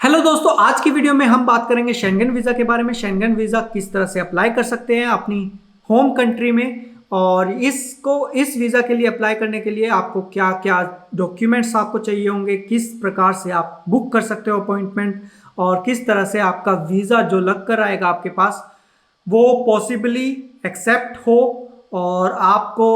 Hello दोस्तों, आज की वीडियो में हम बात करेंगे शेंगन वीज़ा के बारे में। शेंगन वीज़ा किस तरह से अप्लाई कर सकते हैं अपनी होम कंट्री में, और इस वीज़ा के लिए अप्लाई करने के लिए आपको क्या क्या डॉक्यूमेंट्स आपको चाहिए होंगे, किस प्रकार से आप बुक कर सकते हो अपॉइंटमेंट, और किस तरह से आपका वीज़ा जो लग कर आएगा आपके पास वो पॉसिबली एक्सेप्ट हो और आपको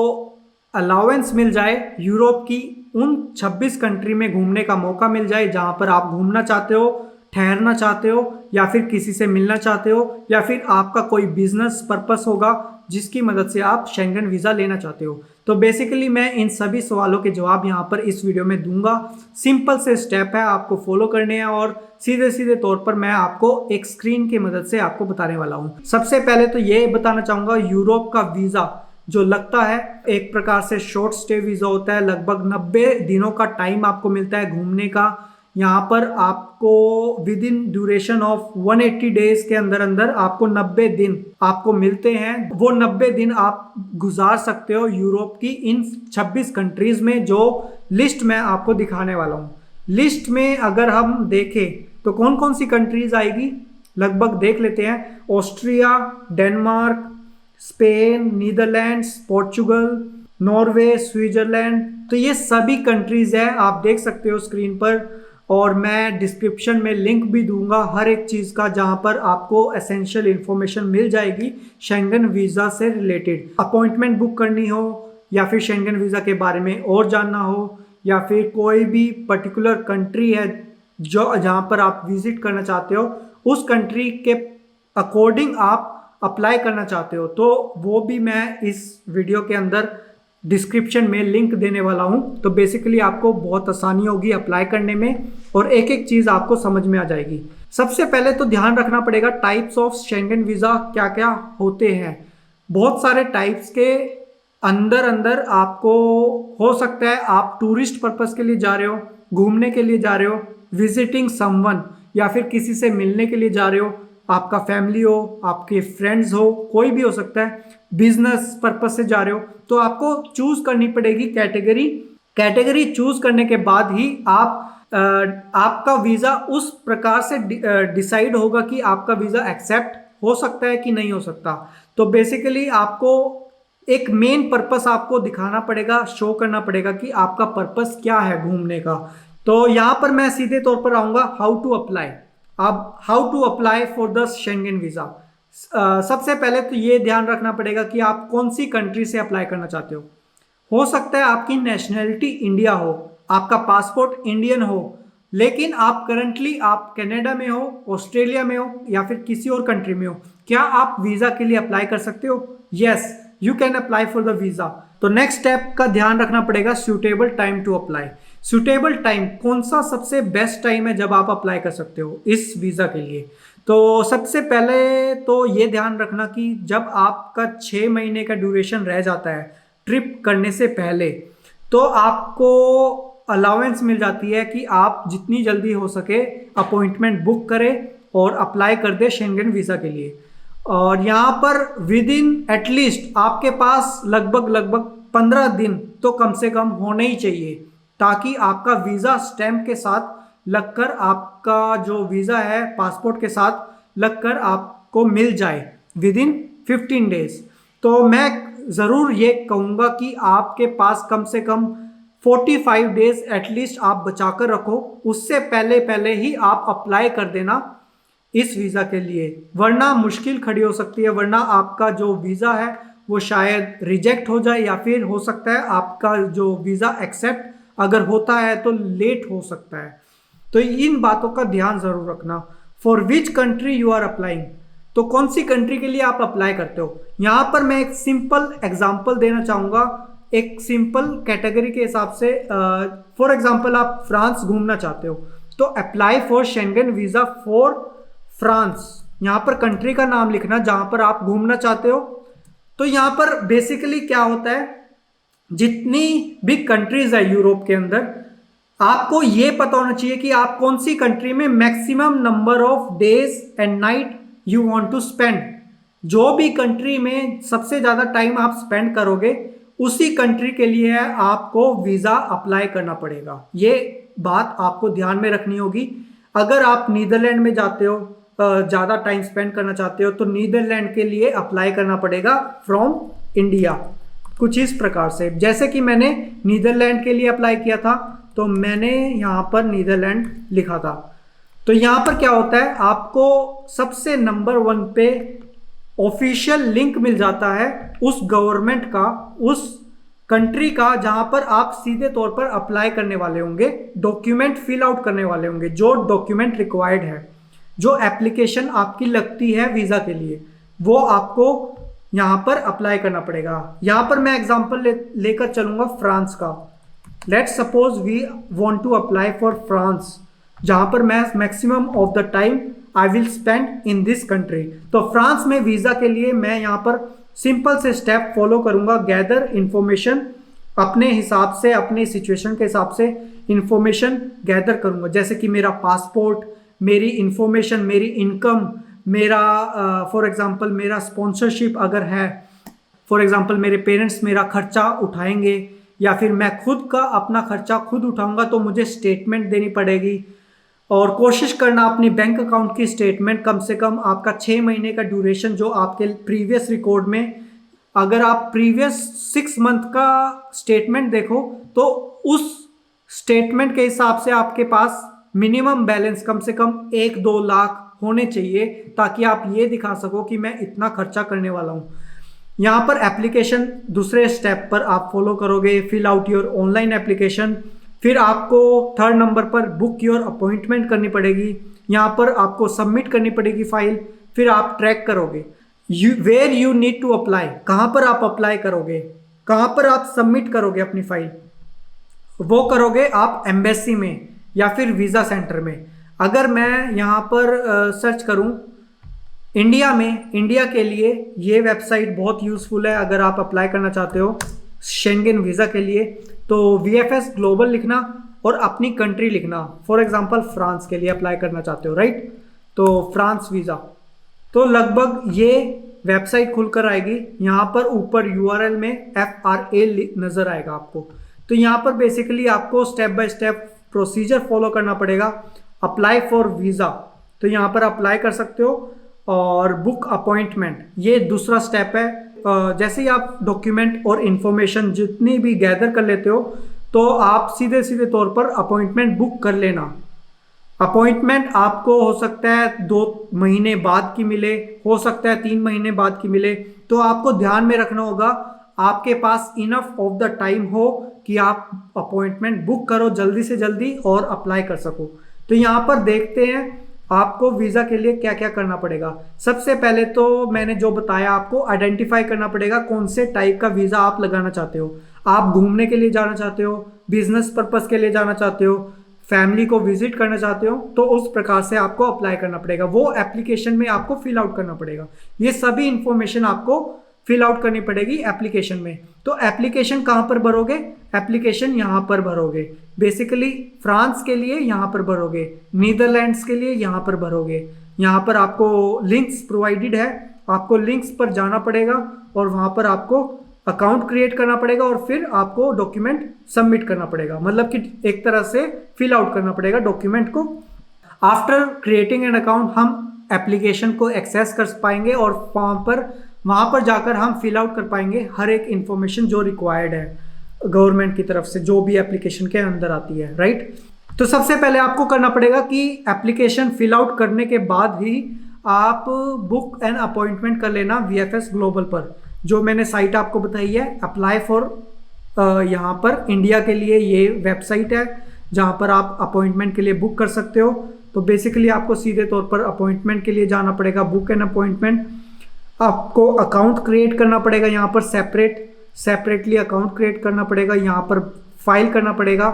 अलाउंस मिल जाए, यूरोप की उन 26 कंट्री में घूमने का मौका मिल जाए जहां पर आप घूमना चाहते हो, ठहरना चाहते हो, या फिर किसी से मिलना चाहते हो, या फिर आपका कोई बिजनेस पर्पस होगा जिसकी मदद से आप शेंगन वीज़ा लेना चाहते हो। तो बेसिकली मैं इन सभी सवालों के जवाब यहाँ पर इस वीडियो में दूंगा। सिंपल से स्टेप है, आपको फॉलो करने हैं और सीधे सीधे तौर पर मैं आपको एक स्क्रीन की मदद से आपको बताने वाला हूँ। सबसे पहले तो ये बताना चाहूँगा, यूरोप का वीज़ा जो लगता है एक प्रकार से शॉर्ट स्टे वीज़ा होता है। लगभग 90 दिनों का टाइम आपको मिलता है घूमने का। यहाँ पर आपको with in duration of 180 days के अंदर अंदर आपको 90 दिन आपको मिलते हैं। वो 90 दिन आप गुजार सकते हो यूरोप की इन 26 कंट्रीज में, जो लिस्ट मैं आपको दिखाने वाला हूँ। लिस्ट में अगर हम देखें तो कौन कौन सी कंट्रीज आएगी, लगभग देख लेते हैं। Austria, Denmark, Spain, Netherlands, Portugal, Norway, Switzerland. तो ये सभी कंट्रीज है, आप देख सकते हो स्क्रीन पर, और मैं डिस्क्रिप्शन में लिंक भी दूंगा हर एक चीज़ का, जहां पर आपको एसेंशियल इंफॉर्मेशन मिल जाएगी शेंगन वीज़ा से रिलेटेड। अपॉइंटमेंट बुक करनी हो, या फिर शेंगन वीज़ा के बारे में और जानना हो, या फिर कोई भी पर्टिकुलर कंट्री है जो जहां पर आप विजिट करना चाहते हो, उस कंट्री के अकॉर्डिंग आप अप्लाई करना चाहते हो, तो वो भी मैं इस वीडियो के अंदर डिस्क्रिप्शन में लिंक देने वाला हूं। तो बेसिकली आपको बहुत आसानी होगी अप्लाई करने में, और एक एक चीज़ आपको समझ में आ जाएगी। सबसे पहले तो ध्यान रखना पड़ेगा टाइप्स ऑफ शेंगन वीज़ा क्या क्या होते हैं। बहुत सारे टाइप्स के अंदर अंदर आपको हो सकता है आप टूरिस्ट पर्पस के लिए जा रहे हो, घूमने के लिए जा रहे हो, विजिटिंग समवन, या फिर किसी से मिलने के लिए जा रहे हो, आपका फैमिली हो, आपके फ्रेंड्स हो, कोई भी हो सकता है, बिजनेस पर्पस से जा रहे हो, तो आपको चूज करनी पड़ेगी कैटेगरी। कैटेगरी चूज करने के बाद ही आपका वीज़ा उस प्रकार से डिसाइड होगा कि आपका वीज़ा एक्सेप्ट हो सकता है कि नहीं हो सकता। तो बेसिकली आपको एक मेन पर्पस आपको दिखाना पड़ेगा, शो करना पड़ेगा कि आपका पर्पस क्या है घूमने का। तो यहाँ पर मैं सीधे तौर पर आऊँगा हाउ टू अप्लाई। अब how to apply for the Schengen visa, सबसे पहले तो ये ध्यान रखना पड़ेगा कि आप कौन सी कंट्री से अप्लाई करना चाहते हो। हो सकता है आपकी नेशनैलिटी इंडिया हो, आपका पासपोर्ट इंडियन हो, लेकिन आप करंटली आप कनाडा में हो, ऑस्ट्रेलिया में हो, या फिर किसी और कंट्री में हो। क्या आप वीज़ा के लिए अप्लाई कर सकते हो? Yes, you can apply for the visa. तो नेक्स्ट स्टेप का ध्यान रखना पड़ेगा, suitable time to apply. Suitable time कौन सा सबसे बेस्ट टाइम है जब आप अप्लाई कर सकते हो इस वीज़ा के लिए। तो सबसे पहले तो ये ध्यान रखना कि जब आपका 6 महीने का ड्यूरेशन रह जाता है ट्रिप करने से पहले, तो आपको अलाउंस मिल जाती है कि आप जितनी जल्दी हो सके अपॉइंटमेंट बुक करें और अप्लाई कर दे शेंगन वीज़ा के लिए। और यहाँ पर विद इन एटलीस्ट आपके पास लगभग 15 दिन तो कम से कम होने ही चाहिए, ताकि आपका वीज़ा स्टैम्प के साथ लगकर, आपका जो वीज़ा है पासपोर्ट के साथ लगकर आपको मिल जाए विद इन 15 डेज। तो मैं ज़रूर ये कहूँगा कि आपके पास कम से कम 45 डेज एटलीस्ट आप बचा कर रखो, उससे पहले पहले ही आप अप्लाई कर देना इस वीज़ा के लिए, वरना मुश्किल खड़ी हो सकती है। वरना आपका जो वीज़ा है वो शायद रिजेक्ट हो जाए, या फिर हो सकता है आपका जो वीज़ा एक्सेप्ट अगर होता है तो लेट हो सकता है। तो इन बातों का ध्यान ज़रूर रखना। For which country you are applying, तो कौन सी कंट्री के लिए आप अप्लाई करते हो। यहाँ पर मैं एक सिंपल एग्जाम्पल देना चाहूँगा, एक सिंपल कैटेगरी के हिसाब से। फॉर एग्जाम्पल आप फ्रांस घूमना चाहते हो, तो apply for Schengen visa for France. यहाँ पर कंट्री का नाम लिखना जहाँ पर आप घूमना चाहते हो। तो यहाँ पर बेसिकली क्या होता है, जितनी भी कंट्रीज है यूरोप के अंदर, आपको ये पता होना चाहिए कि आप कौन सी कंट्री में maximum number of days and night you want to spend. जो भी कंट्री में सबसे ज़्यादा टाइम आप स्पेंड करोगे, उसी कंट्री के लिए आपको वीज़ा अप्लाई करना पड़ेगा। ये बात आपको ध्यान में रखनी होगी। अगर आप नीदरलैंड में जाते हो, ज़्यादा टाइम स्पेंड करना चाहते हो, तो नीदरलैंड के लिए अप्लाई करना पड़ेगा फ्रॉम इंडिया। कुछ इस प्रकार से, जैसे कि मैंने नीदरलैंड के लिए अप्लाई किया था, तो मैंने यहाँ पर नीदरलैंड लिखा था। तो यहाँ पर क्या होता है, आपको सबसे नंबर 1 पे ऑफिशियल लिंक मिल जाता है उस गवर्नमेंट का, उस कंट्री का, जहां पर आप सीधे तौर पर अप्लाई करने वाले होंगे, डॉक्यूमेंट फिल आउट करने वाले होंगे, जो डॉक्यूमेंट रिक्वायर्ड है, जो एप्लीकेशन आपकी लगती है वीजा के लिए, वो आपको यहां पर अप्लाई करना पड़ेगा। यहां पर मैं एग्जांपल लेकर चलूंगा फ्रांस का। Let's suppose we want to apply for France, जहां पर मैं maximum of the time I will spend in this country. तो फ्रांस में वीजा के लिए मैं यहां पर सिंपल से स्टेप फॉलो करूंगा। गैदर इंफॉर्मेशन, अपने हिसाब से, अपने सिचुएशन के हिसाब से इंफॉर्मेशन गैदर करूंगा, जैसे कि मेरा पासपोर्ट, मेरी इंफॉर्मेशन, मेरी इनकम, मेरा फॉर एग्जांपल मेरा स्पॉन्सरशिप अगर है, फॉर एग्जांपल मेरे पेरेंट्स मेरा खर्चा उठाएंगे, या फिर मैं खुद का अपना खर्चा खुद उठाऊंगा, तो मुझे स्टेटमेंट देनी पड़ेगी। और कोशिश करना अपनी बैंक अकाउंट की स्टेटमेंट, कम से कम आपका 6 महीने का ड्यूरेशन जो आपके प्रीवियस रिकॉर्ड में, अगर आप प्रीवियस 6 मंथ का स्टेटमेंट देखो, तो उस स्टेटमेंट के हिसाब से आपके पास मिनिमम बैलेंस कम से कम 1-2 लाख होने चाहिए, ताकि आप ये दिखा सको कि मैं इतना खर्चा करने वाला हूँ। यहाँ पर एप्लीकेशन दूसरे स्टेप पर आप फॉलो करोगे, fill out your online application. फिर आपको 3rd नंबर पर बुक योर अपॉइंटमेंट करनी पड़ेगी, यहाँ पर आपको सबमिट करनी पड़ेगी फाइल। फिर आप ट्रैक करोगे where you need to apply, कहाँ पर आप अप्लाई करोगे, कहाँ पर आप सबमिट करोगे अपनी फाइल, वो करोगे आप एम्बेसी में या फिर वीज़ा सेंटर में। अगर मैं यहाँ पर सर्च करूँ इंडिया में, इंडिया के लिए ये वेबसाइट बहुत यूज़फुल है अगर आप अप्लाई करना चाहते हो शेंगेन वीज़ा के लिए। तो VFS ग्लोबल लिखना और अपनी कंट्री लिखना, फॉर एग्जांपल फ्रांस के लिए अप्लाई करना चाहते हो, राइट। तो फ्रांस वीज़ा, तो लगभग ये वेबसाइट खुलकर आएगी। यहाँ पर ऊपर URL में FRA नज़र आएगा आपको। तो यहाँ पर बेसिकली आपको step by step procedure follow करना पड़ेगा। अप्लाई फॉर वीज़ा, तो यहाँ पर अप्लाई कर सकते हो। और बुक अपॉइंटमेंट, ये दूसरा स्टेप है। जैसे ही आप डॉक्यूमेंट और इन्फॉर्मेशन जितनी भी गैदर कर लेते हो, तो आप सीधे सीधे तौर पर अपॉइंटमेंट बुक कर लेना। अपॉइंटमेंट आपको हो सकता है 2 महीने बाद की मिले, हो सकता है 3 महीने बाद की मिले। तो आपको ध्यान में रखना होगा आपके पास इनफ ऑफ द टाइम हो कि आप अपॉइंटमेंट बुक करो जल्दी से जल्दी और अप्लाई कर सको। तो यहाँ पर देखते हैं आपको वीज़ा के लिए क्या क्या करना पड़ेगा। सबसे पहले तो मैंने जो बताया, आपको आइडेंटिफाई करना पड़ेगा कौन से टाइप का वीज़ा आप लगाना चाहते हो। आप घूमने के लिए जाना चाहते हो, बिजनेस पर्पस के लिए जाना चाहते हो, फैमिली को विजिट करना चाहते हो, तो उस प्रकार से आपको अप्लाई करना पड़ेगा। वो एप्लीकेशन में आपको फिल आउट करना पड़ेगा। ये सभी इंफॉर्मेशन आपको फिल आउट करनी पड़ेगी एप्लीकेशन में। तो एप्लीकेशन कहाँ पर भरोगे, एप्लीकेशन यहाँ पर भरोगे। बेसिकली फ्रांस के लिए यहाँ पर भरोगे, नीदरलैंड्स के लिए यहाँ पर भरोगे। यहाँ पर आपको लिंक्स प्रोवाइडेड है, आपको लिंक्स पर जाना पड़ेगा और वहाँ पर आपको अकाउंट क्रिएट करना पड़ेगा और फिर आपको डॉक्यूमेंट सबमिट करना पड़ेगा, मतलब कि एक तरह से फिल आउट करना पड़ेगा डॉक्यूमेंट को। आफ्टर क्रिएटिंग एन अकाउंट हम एप्लीकेशन को एक्सेस कर पाएंगे और वहाँ पर जाकर हम फिल आउट कर पाएंगे हर एक इंफॉर्मेशन जो रिक्वायर्ड है गवर्नमेंट की तरफ से, जो भी एप्लीकेशन के अंदर आती है, राइट। तो सबसे पहले आपको करना पड़ेगा कि एप्लीकेशन फिल आउट करने के बाद ही आप बुक एन अपॉइंटमेंट कर लेना VFS ग्लोबल पर। जो मैंने साइट आपको बताई है अप्लाई फॉर, यहाँ पर इंडिया के लिए ये वेबसाइट है जहाँ पर आप अपॉइंटमेंट के लिए बुक कर सकते हो। तो बेसिकली आपको सीधे तौर पर अपॉइंटमेंट के लिए जाना पड़ेगा, बुक एन अपॉइंटमेंट। आपको अकाउंट क्रिएट करना पड़ेगा, यहाँ पर सेपरेटली अकाउंट क्रिएट करना पड़ेगा, यहाँ पर फाइल करना पड़ेगा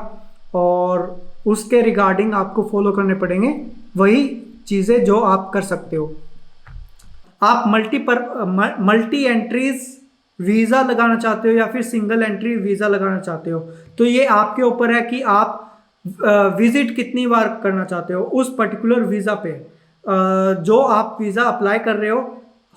और उसके रिगार्डिंग आपको फॉलो करने पड़ेंगे वही चीज़ें जो आप कर सकते हो। आप मल्टी एंट्रीज वीज़ा लगाना चाहते हो या फिर सिंगल एंट्री वीज़ा लगाना चाहते हो, तो ये आपके ऊपर है कि आप विजिट कितनी बार करना चाहते हो उस पर्टिकुलर वीज़ा पे। जो आप वीज़ा अप्लाई कर रहे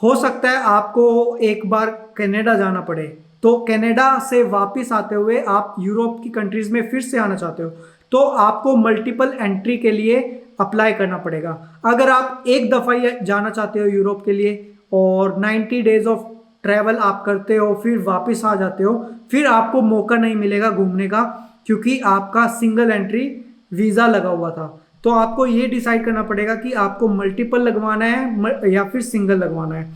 हो सकता है आपको एक बार कनाडा जाना पड़े, तो कनाडा से वापस आते हुए आप यूरोप की कंट्रीज़ में फिर से आना चाहते हो, तो आपको मल्टीपल एंट्री के लिए अप्लाई करना पड़ेगा। अगर आप एक दफ़ा ही जाना चाहते हो यूरोप के लिए और 90 डेज ऑफ ट्रैवल आप करते हो फिर वापस आ जाते हो, फिर आपको मौका नहीं मिलेगा घूमने का, क्योंकि आपका सिंगल एंट्री वीज़ा लगा हुआ था। तो आपको ये डिसाइड करना पड़ेगा कि आपको मल्टीपल लगवाना है या फिर सिंगल लगवाना है।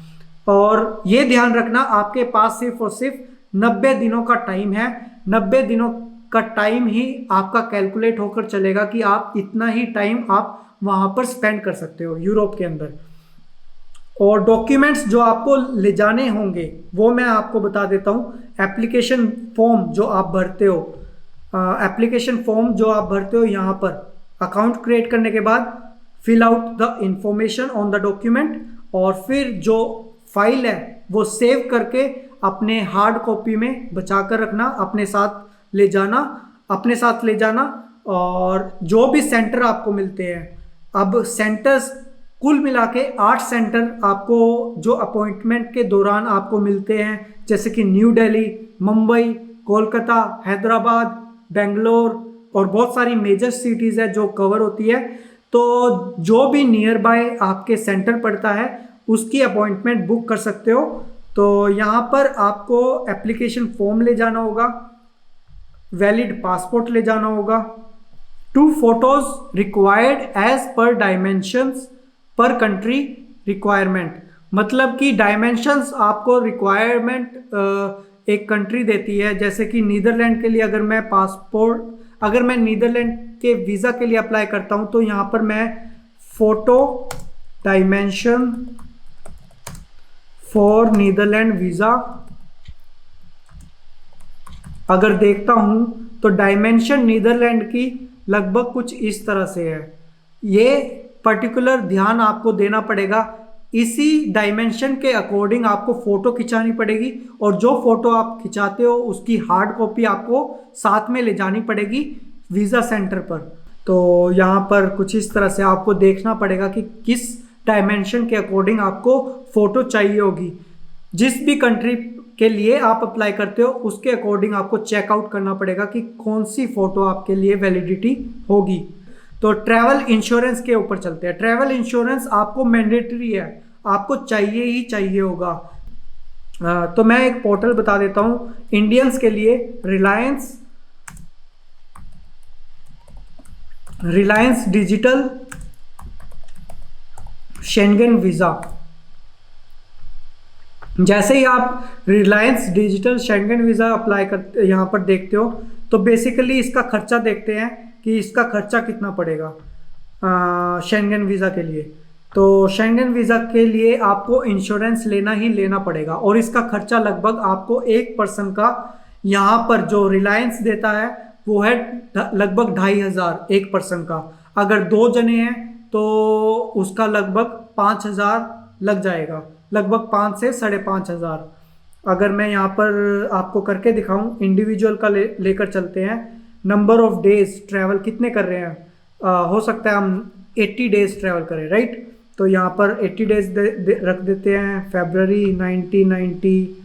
और ये ध्यान रखना, आपके पास सिर्फ और सिर्फ 90 दिनों का टाइम है। 90 दिनों का टाइम ही आपका कैलकुलेट होकर चलेगा कि आप इतना ही टाइम आप वहां पर स्पेंड कर सकते हो यूरोप के अंदर। और डॉक्यूमेंट्स जो आपको ले जाने होंगे वो मैं आपको बता देता हूँ। एप्लीकेशन फॉर्म जो आप भरते हो, यहाँ पर अकाउंट क्रिएट करने के बाद fill out the information on the document, और फिर जो फाइल है वो सेव करके अपने हार्ड कॉपी में बचा कर रखना, अपने साथ ले जाना। और जो भी सेंटर आपको मिलते हैं, अब सेंटर्स कुल मिला के 8 सेंटर आपको जो अपॉइंटमेंट के दौरान आपको मिलते हैं, जैसे कि न्यू दिल्ली, मुंबई, कोलकाता, हैदराबाद, बेंगलोर और बहुत सारी मेजर सिटीज़ है जो कवर होती है। तो जो भी नियर बाय आपके सेंटर पड़ता है उसकी अपॉइंटमेंट बुक कर सकते हो। तो यहाँ पर आपको एप्लीकेशन फॉर्म ले जाना होगा, वैलिड पासपोर्ट ले जाना होगा, 2 photos required as per dimensions per country requirement. मतलब कि डायमेंशंस आपको रिक्वायरमेंट एक कंट्री देती है। जैसे कि नीदरलैंड के लिए अगर मैं नीदरलैंड के वीज़ा के लिए अप्लाई करता हूं तो यहाँ पर मैं photo dimension for Netherland visa अगर देखता हूं तो डायमेंशन नीदरलैंड की लगभग कुछ इस तरह से है। ये पर्टिकुलर ध्यान आपको देना पड़ेगा, इसी डायमेंशन के अकॉर्डिंग आपको फ़ोटो खिंचानी पड़ेगी, और जो फ़ोटो आप खिंचाते हो उसकी हार्ड कॉपी आपको साथ में ले जानी पड़ेगी वीज़ा सेंटर पर। तो यहाँ पर कुछ इस तरह से आपको देखना पड़ेगा कि किस डायमेंशन के अकॉर्डिंग आपको फ़ोटो चाहिए होगी। जिस भी कंट्री के लिए आप अप्लाई करते हो उसके अकॉर्डिंग आपको चेकआउट करना पड़ेगा कि कौन सी फ़ोटो आपके लिए वैलिडिटी होगी। तो ट्रैवल इंश्योरेंस के ऊपर चलते हैं। ट्रैवल इंश्योरेंस आपको मैंडेटरी है, आपको चाहिए ही चाहिए होगा। तो मैं एक पोर्टल बता देता हूँ इंडियंस के लिए, रिलायंस डिजिटल शेंगन वीज़ा। जैसे ही आप Reliance digital Schengen visa apply करते यहाँ पर देखते हो तो बेसिकली इसका खर्चा देखते हैं कि इसका खर्चा कितना पड़ेगा शेंगन वीज़ा के लिए। तो शेंगन वीज़ा के लिए आपको इंश्योरेंस लेना ही लेना पड़ेगा, और इसका खर्चा लगभग आपको एक पर्सन का यहाँ पर जो रिलायंस देता है वो है लगभग 2500 एक पर्सन का। अगर 2 जने हैं तो उसका लगभग 5000 लग जाएगा, लगभग 5 से 5500। अगर मैं यहाँ पर आपको करके दिखाऊं, इंडिविजुअल का लेकर चलते हैं। नंबर ऑफ डेज ट्रैवल कितने कर रहे हैं, हो सकता है हम 80 डेज ट्रैवल करें, राइट। तो यहाँ पर 80 डेज रख देते हैं। फरवरी 1990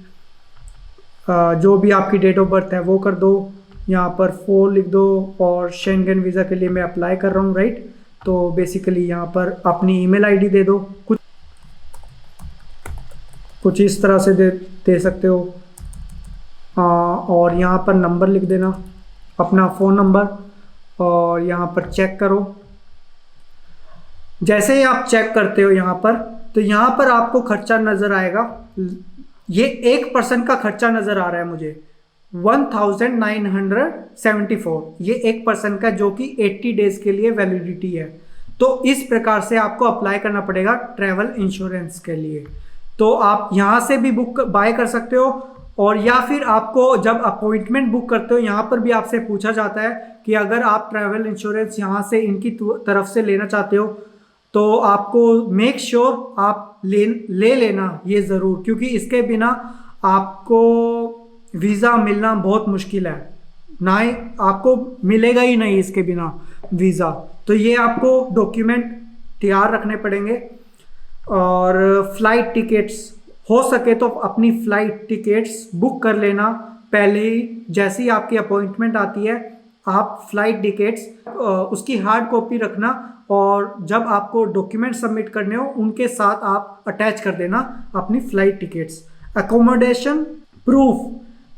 जो भी आपकी डेट ऑफ बर्थ है वो कर दो, यहाँ पर 4 लिख दो, और शेंगन वीज़ा के लिए मैं अप्लाई कर रहा हूँ, राइट। तो बेसिकली यहाँ पर अपनी ईमेल आईडी दे दो, कुछ इस तरह से दे सकते हो। और यहाँ पर नंबर लिख देना, अपना फ़ोन नंबर, और यहाँ पर चेक करो। जैसे ही आप चेक करते हो यहाँ पर, तो यहाँ पर आपको खर्चा नज़र आएगा। ये एक पर्सन का खर्चा नज़र आ रहा है मुझे 1974, ये एक पर्सन का, जो कि 80 डेज के लिए वैलिडिटी है। तो इस प्रकार से आपको अप्लाई करना पड़ेगा ट्रैवल इंश्योरेंस के लिए। तो आप यहाँ से भी बाय कर सकते हो, और या फिर आपको जब अपॉइंटमेंट बुक करते हो यहाँ पर भी आपसे पूछा जाता है कि अगर आप ट्रैवल इंश्योरेंस यहाँ से इनकी तरफ से लेना चाहते हो तो आपको मेक श्योर आप ले लेना ये ज़रूर, क्योंकि इसके बिना आपको वीज़ा मिलना बहुत मुश्किल है, ना ही आपको मिलेगा ही नहीं इसके बिना वीज़ा। तो ये आपको डॉक्यूमेंट तैयार रखने पड़ेंगे। और फ्लाइट टिकट्स, हो सके तो अपनी फ़्लाइट टिकट्स बुक कर लेना पहले ही। जैसे ही आपकी अपॉइंटमेंट आती है आप फ्लाइट टिकट्स उसकी हार्ड कॉपी रखना और जब आपको डॉक्यूमेंट सबमिट करने हो उनके साथ आप अटैच कर देना अपनी फ्लाइट टिकट्स। अकोमोडेशन प्रूफ,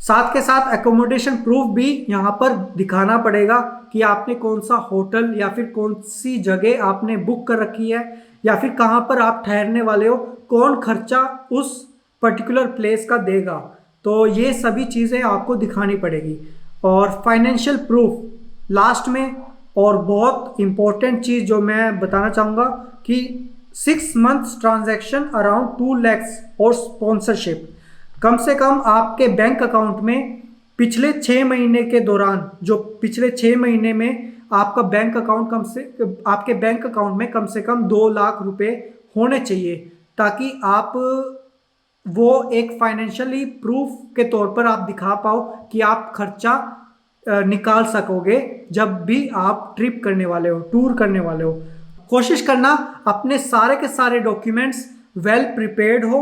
साथ के साथ अकोमोडेशन प्रूफ भी यहाँ पर दिखाना पड़ेगा कि आपने कौन सा होटल या फिर कौन सी जगह आपने बुक कर रखी है या फिर कहाँ पर आप ठहरने वाले हो, कौन खर्चा उस पर्टिकुलर प्लेस का देगा। तो ये सभी चीज़ें आपको दिखानी पड़ेगी। और फाइनेंशियल प्रूफ लास्ट में, और बहुत इंपॉर्टेंट चीज़ जो मैं बताना चाहूँगा कि 6 मंथ्स ट्रांजैक्शन अराउंड 2 lakhs और स्पॉन्सरशिप, कम से कम आपके बैंक अकाउंट में पिछले 6 महीने के दौरान, जो पिछले 6 महीने में आपका बैंक अकाउंट आपके बैंक अकाउंट में कम से कम 2 लाख रुपए होने चाहिए, ताकि आप वो एक फाइनेंशियली प्रूफ के तौर पर आप दिखा पाओ कि आप खर्चा निकाल सकोगे जब भी आप ट्रिप करने वाले हो, टूर करने वाले हो। कोशिश करना अपने सारे के सारे डॉक्यूमेंट्स वेल प्रिपेयर्ड हो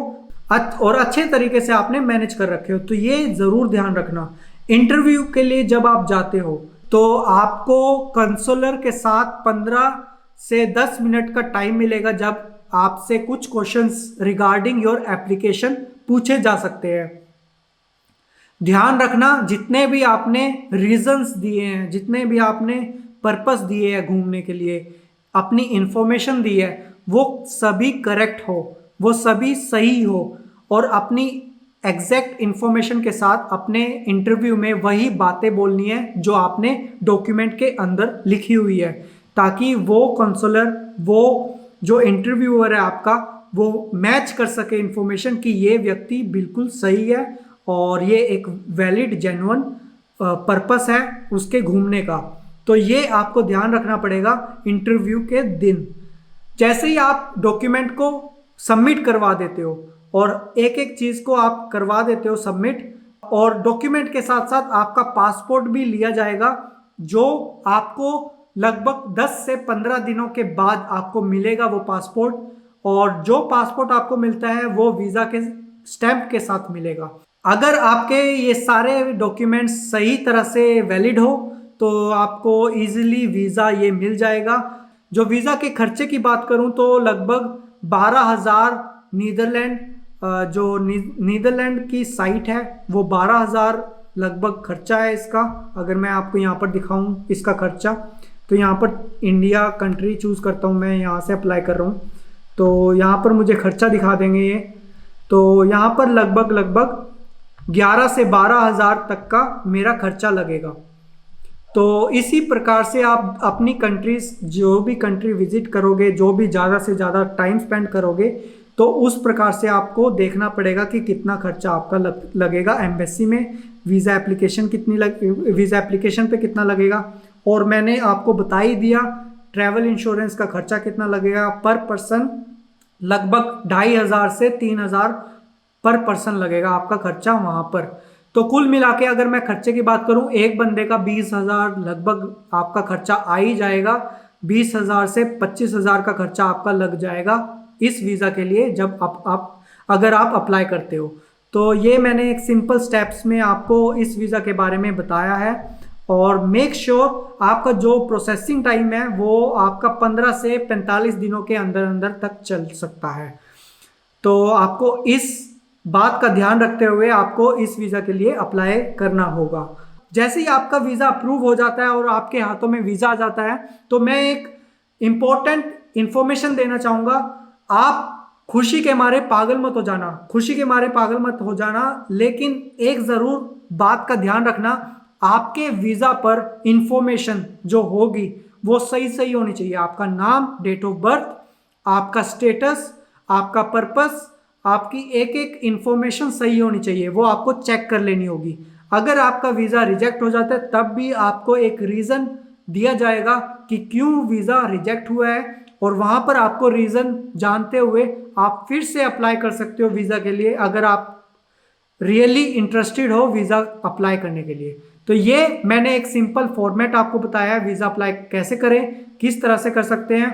और अच्छे तरीके से आपने मैनेज कर रखे हो। तो ये ज़रूर ध्यान रखना। इंटरव्यू के लिए जब आप जाते हो तो आपको कंसुलर के साथ 15 से 10 मिनट का टाइम मिलेगा, जब आपसे कुछ क्वेश्चंस रिगार्डिंग योर एप्लीकेशन पूछे जा सकते हैं। ध्यान रखना, जितने भी आपने रीजंस दिए हैं, जितने भी आपने पर्पस दिए हैं घूमने के लिए, अपनी इंफॉर्मेशन दी है, वो सभी करेक्ट हो, वो सभी सही हो, और अपनी एग्जैक्ट इंफॉर्मेशन के साथ अपने इंटरव्यू में वही बातें बोलनी है जो आपने डॉक्यूमेंट के अंदर लिखी हुई है, ताकि वो कंसुलर, वो जो इंटरव्यूअर है आपका, वो मैच कर सके इंफॉर्मेशन कि ये व्यक्ति बिल्कुल सही है और ये एक वैलिड जेन्युइन पर्पस है उसके घूमने का। तो ये आपको ध्यान रखना पड़ेगा इंटरव्यू के दिन। जैसे ही आप डॉक्यूमेंट को सबमिट करवा देते हो और एक एक चीज़ को आप करवा देते हो सबमिट, और डॉक्यूमेंट के साथ साथ आपका पासपोर्ट भी लिया जाएगा, जो आपको लगभग 10 से 15 दिनों के बाद आपको मिलेगा वो पासपोर्ट। और जो पासपोर्ट आपको मिलता है वो वीज़ा के स्टैंप के साथ मिलेगा। अगर आपके ये सारे डॉक्यूमेंट्स सही तरह से वैलिड हो तो आपको इजीली वीज़ा ये मिल जाएगा। जो वीज़ा के खर्चे की बात करूं तो लगभग 12,000 नीदरलैंड, जो नीदरलैंड की साइट है वो 12,000 लगभग खर्चा है इसका। अगर मैं आपको यहाँ पर दिखाऊं इसका खर्चा, तो यहाँ पर इंडिया कंट्री चूज़ करता हूँ, मैं यहाँ से अप्लाई कर रहा हूँ, तो यहाँ पर मुझे खर्चा दिखा देंगे ये। तो यहाँ पर लगभग 11 से 12,000 तक का मेरा खर्चा लगेगा। तो इसी प्रकार से आप अपनी कंट्रीज, जो भी कंट्री विजिट करोगे, जो भी ज़्यादा से ज़्यादा टाइम स्पेंड करोगे, तो उस प्रकार से आपको देखना पड़ेगा कि कितना खर्चा आपका लगेगा। एम्बेसी में वीज़ा एप्लीकेशन वीज़ा एप्लीकेशन पे कितना लगेगा, और मैंने आपको बता ही दिया ट्रैवल इंश्योरेंस का खर्चा कितना लगेगा पर पर्सन। लगभग 2,500 से 3,000 पर पर्सन लगेगा आपका खर्चा वहाँ पर। तो कुल मिला के अगर मैं खर्चे की बात करूँ, एक बंदे का 20,000 लगभग आपका खर्चा आ ही जाएगा। 20,000 से 25,000 का खर्चा आपका लग जाएगा इस वीज़ा के लिए, जब अगर आप अप्लाई करते हो। तो ये मैंने एक सिंपल स्टेप्स में आपको इस वीज़ा के बारे में बताया है। और मेक श्योर आपका जो प्रोसेसिंग टाइम है वो आपका 15 से 45 दिनों के अंदर अंदर तक चल सकता है। तो आपको इस बात का ध्यान रखते हुए आपको इस वीज़ा के लिए अप्लाई करना होगा। जैसे ही आपका वीज़ा अप्रूव हो जाता है और आपके हाथों में वीज़ा आ जाता है, तो मैं एक इम्पोर्टेंट इंफॉर्मेशन देना चाहूँगा। आप खुशी के मारे पागल मत हो जाना, खुशी के मारे पागल मत हो जाना, लेकिन एक ज़रूर बात का ध्यान रखना, आपके वीज़ा पर इंफॉर्मेशन जो होगी वो सही होनी चाहिए। आपका नाम, डेट ऑफ बर्थ, आपका स्टेटस, आपका पर्पस, आपकी एक एक इंफॉर्मेशन सही होनी चाहिए, वो आपको चेक कर लेनी होगी। अगर आपका वीज़ा रिजेक्ट हो जाता है तब भी आपको एक रीज़न दिया जाएगा कि क्यों वीज़ा रिजेक्ट हुआ है, और वहाँ पर आपको रीज़न जानते हुए आप फिर से अप्लाई कर सकते हो वीज़ा के लिए, अगर आप रियली इंटरेस्टेड हो वीज़ा अप्लाई करने के लिए। तो ये मैंने एक सिंपल फॉर्मेट आपको बताया है, वीज़ा अप्लाई कैसे करें, किस तरह से कर सकते हैं।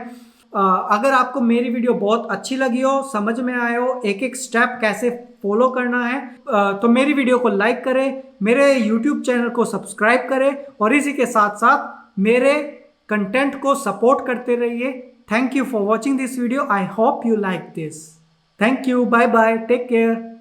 अगर आपको मेरी वीडियो बहुत अच्छी लगी हो, समझ में आए हो एक एक स्टेप कैसे फॉलो करना है, तो मेरी वीडियो को लाइक करें, मेरे YouTube चैनल को सब्सक्राइब करें, और इसी के साथ साथ मेरे कंटेंट को सपोर्ट करते रहिए। Thank you for watching this video. I hope you like this. Thank you, bye bye, take care.